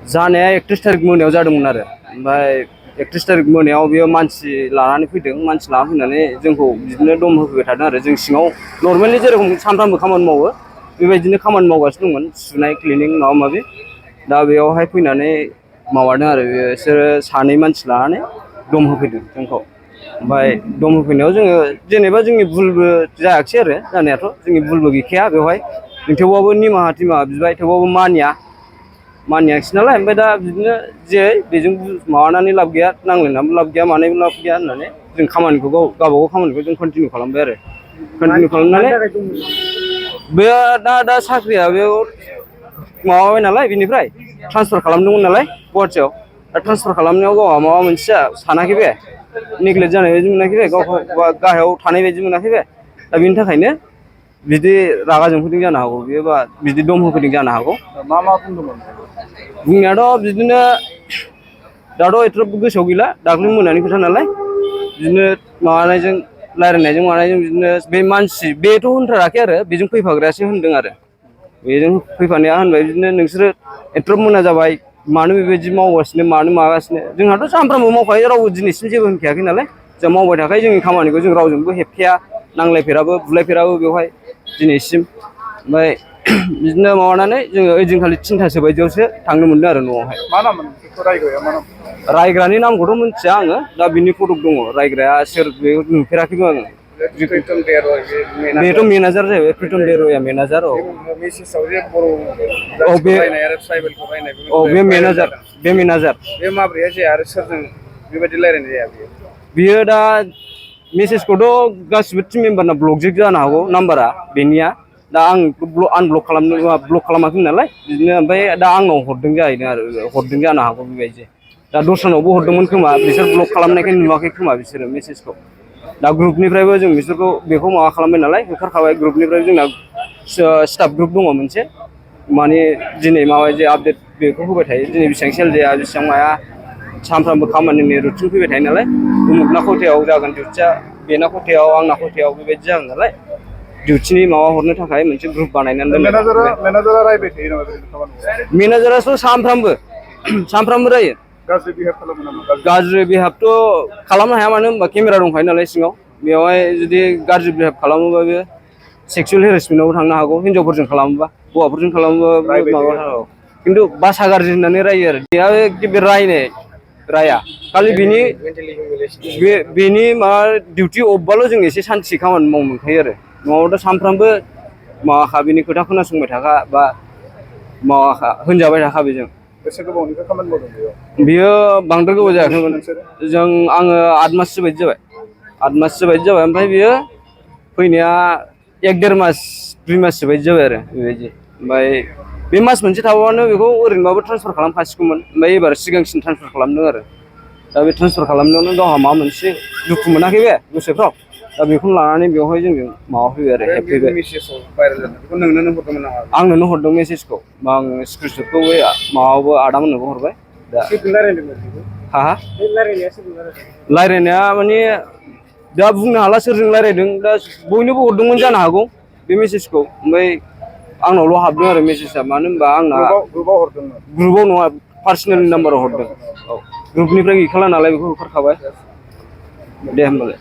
जानाया 31 तारिख मोनायाव जादोंमोन आरो ओमफ्राय 31 तारिख मोनायाव बेयो मानसि लानानै फैदों मानसि लाना फैनानै जोंखौ बिदिनो दम होफैबाय थादों आरो जों सिङाव नर्मेलि जेरखम सानफ्रामबो खामानि मावो बेबायदिनो खामानि मावगासिनो दंमोन सुनाय क्लिनिं माबा माबि दा बेयावहाय फैनानै माबादों आरो बिसोरो सानै मानसि लानानै दम होफैदों जोंखौ ओमफ्राय दम होफैनायाव जोङो जेनेबा जोंनि भुलबो जायाखिसै आरो जानायाथ' जोंनि भुलबो गैखाया बेवहाय थेवबाबो निमाहा टिमाहा बिबाय थेवबाबो मानियाखिसै नालाय ओमफ्राय दा बिदिनो जे बेजों माबानानै लाब गैया नांलायनानैबो लाब गैया मानायबो लाब गैया होननानै जों खामानिखौ गावबागाव खामानिखौ जों कन्टिनिउ खालामबाय आरो कन्टिनिउ खालामनानै बेयो दा साख्रिया बेयाव माबाबाय नालाय बिनिफ्राय ट्रान्सफार खालामदोंमोन नालाय गुवाहाटियाव दा ट्रान्सफार खालामनायाव गावहा माबा मोनसे सानाखै बे नेग्लेक्ट जानाय बायदि मोनाखै बे गावखौ गाहायाव थानाय बायदि मोनाखै बे दा बेनि थाखायनो बिदि रागा जोंफैदों जानो हागौ बेयोबा बिदि दम होफैदों जानो हागौ मा बुंदोंमोन बुंनायाथ' बिदिनो दाथ' एथ'ग्राब गोसोआव गैला दाख्लै मोनानि खोथा नालाय बिदिनो माबानायजों रायलायनायजों मानायजों बिदिनो बे मानसि बेथ' होनथाराखै आरो बेजों फैफाग्रायासो होनदों आरो बेजों फैफानाया होनबाय बिदिनो नोंसोरो एथ'ग्राब मोना जाबाय मानो बेबायदि मावगासिनो मानो मागासिनो जोंहाथ' सानफ्रामबो मावखायो रावबो दिनैसिम जेबो होनखायाखै नालाय जों मावबाय थाखायो जोंनि खामानिखौ जों रावजोंबो हेबखाया नांलायफेराबो बुलायफेराबो बेवहाय दिनैसिम ओमफ्राय बिदिनो माबानानै जोङो ओइदिनखालि 3थासो बायदियावसो थांनो मोनदों आरो न'आवहाय मा नाममोन रायग्राया मा नाम रायग्रानि नामखौथ' मिथिया आङो दा बिनि फटक दङ रायग्राया सोर बे नुफेराखैबो आङो बेथ' मेनेजार जाहैबाय प्रिटम बेर'या मेनेजार औ मेसेजाव जे बर' औ बे रायनाय आरो ट्राइबेलखौ रायनाय औ बे मेनेजार बे मेनेजार बे माब्रैया जाया आरो सोरजों बेबायदि रायलायनाय जाया बियो दा मेसेजखौथ' गासिबो टिम मेम्बारना ब्लकजों जानो हागौ नाम्बारा बेनिया दा आं आनब्लक खालामनो ब्लक खालामाखै नालाय बिदिनो ओमफ्राय दा आंनाव हरदों जाहैदों आरो हरदों जानो हागौ बेबायदि दा दस्रानावबो हरदोंमोन खोमा बिसोर ब्लक खालामनायखाय नुवाखै खोमा बिसोरो मेसेजखौ दा ग्रुपनिफ्रायबो जों बिसोरखौ बेखौ माबा खालामबाय नालाय होखारखाबाय ग्रुपनिफ्राय जोंना स्टाफ ग्रुप दङ मोनसे माने दिनै माबायदि आपडेट बेखौ होबाय थायो दिनै बेसेबां सेल जाया बेसेबां माया सानफ्रामबो खामानिनि रुटिन फैबाय थायो नालाय उमुगना खथायाव जागोन डिउटिया बेना खथायाव आंना खथायाव बेबायदि जागोन नालाय डिउटिनि माबा हरनो थाखाय मोनसे ग्रुप बानायनानै मेनेजारा रायबाय थायो नामा खामानिखौ मेनेजाराथ' सानफ्रामबो रायो गाज्रि बिहेभ खालामो नामा गाज्रि बिहेभथ' खालामनो हाया मानो होनबा केमेरा दंखायो नालाय सिङाव बेवहाय जुदि गाज्रि बिहेभ खालामोबा बे सेक्सुवेल हेरेसमेन्टआवबो थांनो हागौ हिनजावफोरजों खालामोबा हौवाफोरजों खालामोबा माबाथार खिन्थु भाषा गाज्रि होननानै रायो आरो बे रायनाय राया खालि बेनि माबा डिउटि अफबाल' जों एसे सान्थि खामानि मावनो मोनखायो आरो नङाबाथ' सानफ्रामबो माबाखा बिनि खोथा खोनासंबाय थाखा बा माबाखा होनजाबाय थाखा बेजों बेसे गोबावनिफ्राय खामानि मावदों बियो बांद्राय गोबाव जायाखैमोन आङो 8 माससो बायदि जाबाय 8 माससो बायदि जाबाय ओमफ्राय बियो फैनाया 1-1.5 मास 2 माससो बायदि जाबाय आरो बेबायदि ओमफ्राय बे मास मोनसे थाबानो बेखौ ओरैनोबाबो ट्रान्सफार खालामखासिगौमोन ओमफ्राय एबार सिगांसिन ट्रान्सफार खालामदों आरो दा बे ट्रान्सफार खालामनायावनो गावहा माबा मोनसे दुखु मोनाखै बे गोसोफ्राव दा बेखौनो लानानै बेवहाय जोंजों माबा फैबाय आरो हेबफैबाय आंनोनो हरदों मेसेजखौ आं स्क्रिनशटखौ माबाबो आदामोननोबो हरबाय दा रायलायनाया माने दा बुंनो हाला सोरजों रायलायदों दा बयनोबो हरदोंमोन जानो हागौ बे मेसेजखौ ओमफ्राय आंनावल' हाबदों आरो मेसेजआ मानो होनबा आंना ग्रुपाव नङा पार्सनेल नाम्बाराव हरदों औ ग्रुपनिफ्राय गैखाला नालाय बेखौ होखारखाबाय दे होमबालाय